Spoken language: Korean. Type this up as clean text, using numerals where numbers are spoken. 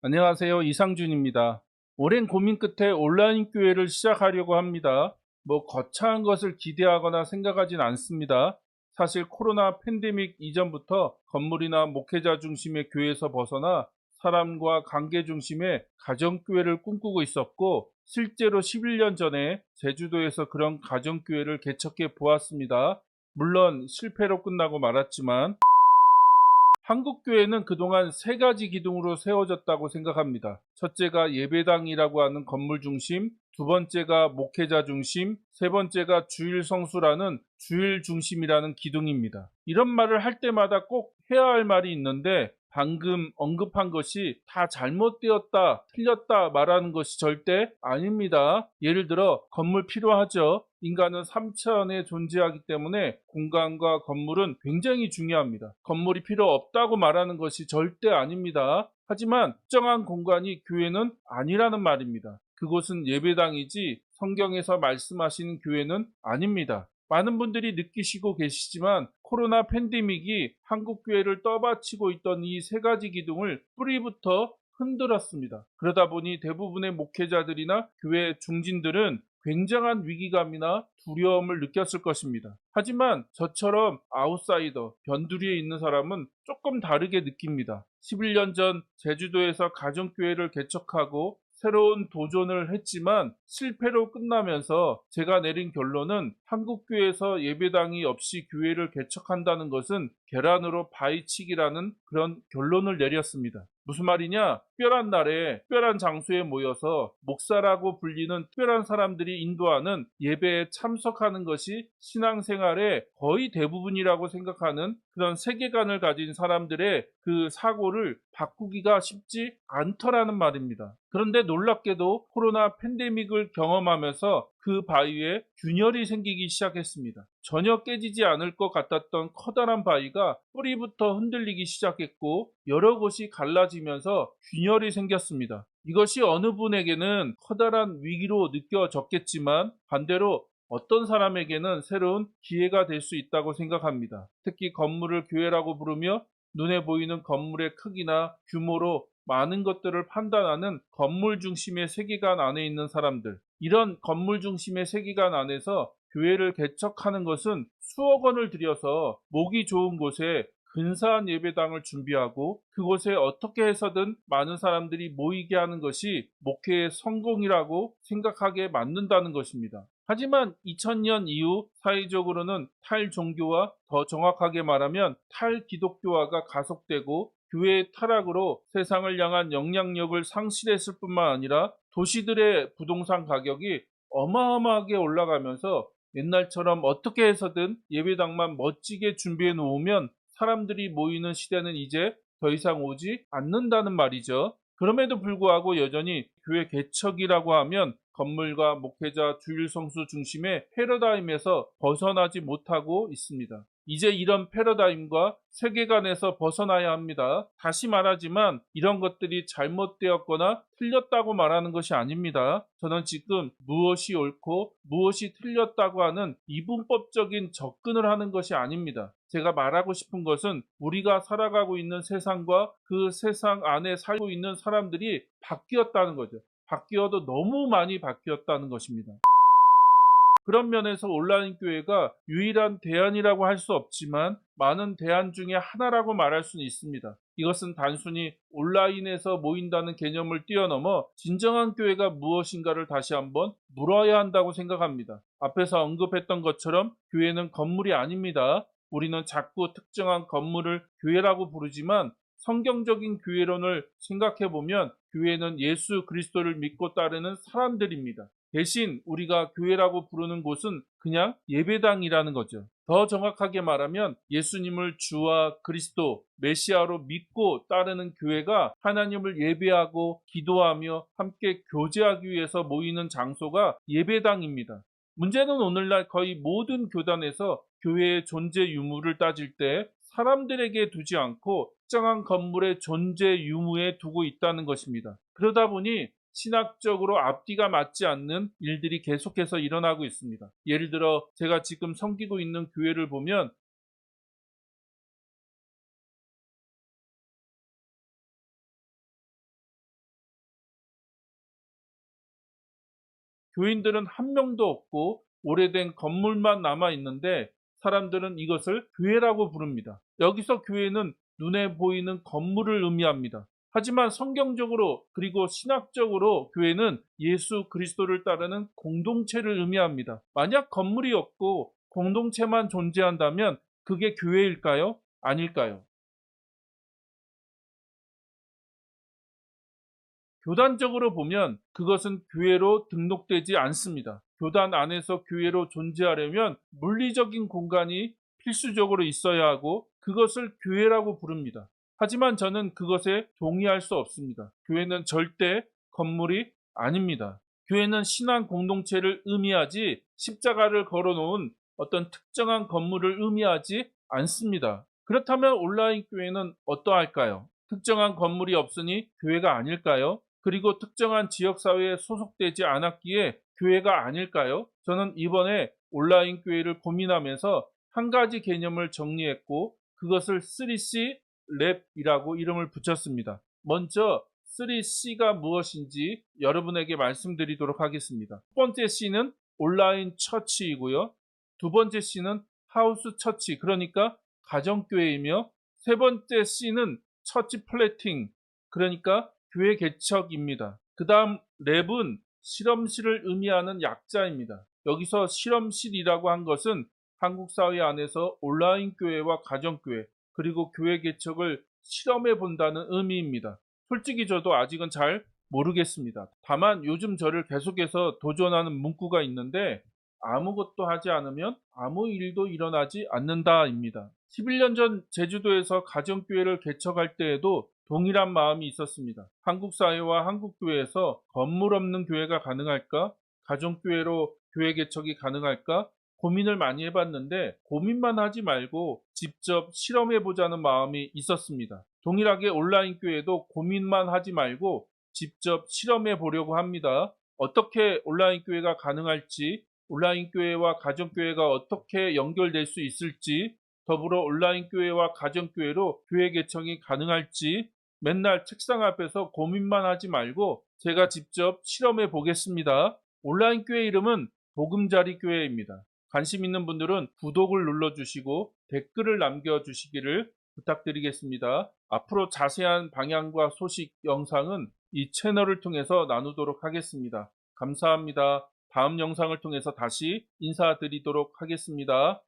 안녕하세요. 이상준입니다. 오랜 고민 끝에 온라인 교회를 시작하려고 합니다. 거창한 것을 기대하거나 생각하진 않습니다. 사실 코로나 팬데믹 이전부터 건물이나 목회자 중심의 교회에서 벗어나 사람과 관계 중심의 가정교회를 꿈꾸고 있었고, 실제로 11년 전에 제주도에서 그런 가정교회를 개척해 보았습니다. 물론 실패로 끝나고 말았지만, 한국 교회는 그동안 세 가지 기둥으로 세워졌다고 생각합니다. 첫째가 예배당이라고 하는 건물 중심, 두 번째가 목회자 중심, 세 번째가 주일 성수라는 주일 중심이라는 기둥입니다. 이런 말을 할 때마다 꼭 해야 할 말이 있는데, 방금 언급한 것이 다 잘못되었다, 틀렸다 말하는 것이 절대 아닙니다. 예를 들어 건물 필요하죠. 인간은 3차원에 존재하기 때문에 공간과 건물은 굉장히 중요합니다. 건물이 필요 없다고 말하는 것이 절대 아닙니다. 하지만 특정한 공간이 교회는 아니라는 말입니다. 그곳은 예배당이지 성경에서 말씀하시는 교회는 아닙니다. 많은 분들이 느끼시고 계시지만 코로나 팬데믹이 한국 교회를 떠받치고 있던 이 세 가지 기둥을 뿌리부터 흔들었습니다. 그러다 보니 대부분의 목회자들이나 교회 중진들은 굉장한 위기감이나 두려움을 느꼈을 것입니다. 하지만 저처럼 아웃사이더, 변두리에 있는 사람은 조금 다르게 느낍니다. 11년 전 제주도에서 가정교회를 개척하고 새로운 도전을 했지만 실패로 끝나면서 제가 내린 결론은 한국교회에서 예배당이 없이 교회를 개척한다는 것은 계란으로 바위치기라는 그런 결론을 내렸습니다. 무슨 말이냐? 특별한 날에 특별한 장소에 모여서 목사라고 불리는 특별한 사람들이 인도하는 예배에 참석하는 것이 신앙생활의 거의 대부분이라고 생각하는 그런 세계관을 가진 사람들의 그 사고를 바꾸기가 쉽지 않더라는 말입니다. 그런데 놀랍게도 코로나 팬데믹을 경험하면서 그 바위에 균열이 생기기 시작했습니다. 전혀 깨지지 않을 것 같았던 커다란 바위가 뿌리부터 흔들리기 시작했고 여러 곳이 갈라지면서 균열이 생겼습니다. 이것이 어느 분에게는 커다란 위기로 느껴졌겠지만 반대로 어떤 사람에게는 새로운 기회가 될 수 있다고 생각합니다. 특히 건물을 교회라고 부르며 눈에 보이는 건물의 크기나 규모로 많은 것들을 판단하는 건물 중심의 세계관 안에 있는 사람들, 이런 건물 중심의 세계관 안에서 교회를 개척하는 것은 수억 원을 들여서 목이 좋은 곳에 근사한 예배당을 준비하고 그곳에 어떻게 해서든 많은 사람들이 모이게 하는 것이 목회의 성공이라고 생각하게 만든다는 것입니다. 하지만 2000년 이후 사회적으로는 탈종교와 더 정확하게 말하면 탈기독교화가 가속되고 교회의 타락으로 세상을 향한 영향력을 상실했을 뿐만 아니라 도시들의 부동산 가격이 어마어마하게 올라가면서 옛날처럼 어떻게 해서든 예배당만 멋지게 준비해 놓으면 사람들이 모이는 시대는 이제 더 이상 오지 않는다는 말이죠. 그럼에도 불구하고 여전히 교회 개척이라고 하면 건물과 목회자, 주일 성수 중심의 패러다임에서 벗어나지 못하고 있습니다. 이제 이런 패러다임과 세계관에서 벗어나야 합니다. 다시 말하지만 이런 것들이 잘못되었거나 틀렸다고 말하는 것이 아닙니다. 저는 지금 무엇이 옳고 무엇이 틀렸다고 하는 이분법적인 접근을 하는 것이 아닙니다. 제가 말하고 싶은 것은 우리가 살아가고 있는 세상과 그 세상 안에 살고 있는 사람들이 바뀌었다는 거죠. 바뀌어도 너무 많이 바뀌었다는 것입니다. 그런 면에서 온라인 교회가 유일한 대안이라고 할 수 없지만 많은 대안 중에 하나라고 말할 수는 있습니다. 이것은 단순히 온라인에서 모인다는 개념을 뛰어넘어 진정한 교회가 무엇인가를 다시 한번 물어야 한다고 생각합니다. 앞에서 언급했던 것처럼 교회는 건물이 아닙니다. 우리는 자꾸 특정한 건물을 교회라고 부르지만 성경적인 교회론을 생각해 보면 교회는 예수 그리스도를 믿고 따르는 사람들입니다. 대신 우리가 교회라고 부르는 곳은 그냥 예배당이라는 거죠. 더 정확하게 말하면 예수님을 주와 그리스도, 메시아로 믿고 따르는 교회가 하나님을 예배하고 기도하며 함께 교제하기 위해서 모이는 장소가 예배당입니다. 문제는 오늘날 거의 모든 교단에서 교회의 존재 유무를 따질 때 사람들에게 두지 않고 특정한 건물의 존재 유무에 두고 있다는 것입니다. 그러다 보니 신학적으로 앞뒤가 맞지 않는 일들이 계속해서 일어나고 있습니다. 예를 들어 제가 지금 섬기고 있는 교회를 보면 교인들은 한 명도 없고 오래된 건물만 남아 있는데 사람들은 이것을 교회라고 부릅니다. 여기서 교회는 눈에 보이는 건물을 의미합니다. 하지만 성경적으로 그리고 신학적으로 교회는 예수 그리스도를 따르는 공동체를 의미합니다. 만약 건물이 없고 공동체만 존재한다면 그게 교회일까요? 아닐까요? 교단적으로 보면 그것은 교회로 등록되지 않습니다. 교단 안에서 교회로 존재하려면 물리적인 공간이 필수적으로 있어야 하고 그것을 교회라고 부릅니다. 하지만 저는 그것에 동의할 수 없습니다. 교회는 절대 건물이 아닙니다. 교회는 신앙 공동체를 의미하지 십자가를 걸어놓은 어떤 특정한 건물을 의미하지 않습니다. 그렇다면 온라인 교회는 어떠할까요? 특정한 건물이 없으니 교회가 아닐까요? 그리고 특정한 지역사회에 소속되지 않았기에 교회가 아닐까요? 저는 이번에 온라인 교회를 고민하면서 한 가지 개념을 정리했고 그것을 3C 랩이라고 이름을 붙였습니다. 먼저 3C가 무엇인지 여러분에게 말씀드리도록 하겠습니다. 첫 번째 C는 온라인 처치이고요. 두 번째 C는 하우스 처치, 그러니까 가정교회이며 세 번째 C는 처치 플래팅, 그러니까 교회 개척입니다. 그 다음 랩은 실험실을 의미하는 약자입니다. 여기서 실험실이라고 한 것은 한국 사회 안에서 온라인 교회와 가정교회 그리고 교회 개척을 실험해 본다는 의미입니다. 솔직히 저도 아직은 잘 모르겠습니다. 다만 요즘 저를 계속해서 도전하는 문구가 있는데 아무것도 하지 않으면 아무 일도 일어나지 않는다입니다. 11년 전 제주도에서 가정교회를 개척할 때에도 동일한 마음이 있었습니다. 한국 사회와 한국 교회에서 건물 없는 교회가 가능할까? 가정교회로 교회 개척이 가능할까? 고민을 많이 해봤는데 고민만 하지 말고 직접 실험해보자는 마음이 있었습니다. 동일하게 온라인 교회도 고민만 하지 말고 직접 실험해보려고 합니다. 어떻게 온라인 교회가 가능할지, 온라인 교회와 가정교회가 어떻게 연결될 수 있을지, 더불어 온라인 교회와 가정교회로 교회 개척이 가능할지 맨날 책상 앞에서 고민만 하지 말고 제가 직접 실험해 보겠습니다. 온라인 교회 이름은 보금자리 교회입니다. 관심 있는 분들은 구독을 눌러주시고 댓글을 남겨주시기를 부탁드리겠습니다. 앞으로 자세한 방향과 소식 영상은 이 채널을 통해서 나누도록 하겠습니다. 감사합니다. 다음 영상을 통해서 다시 인사드리도록 하겠습니다.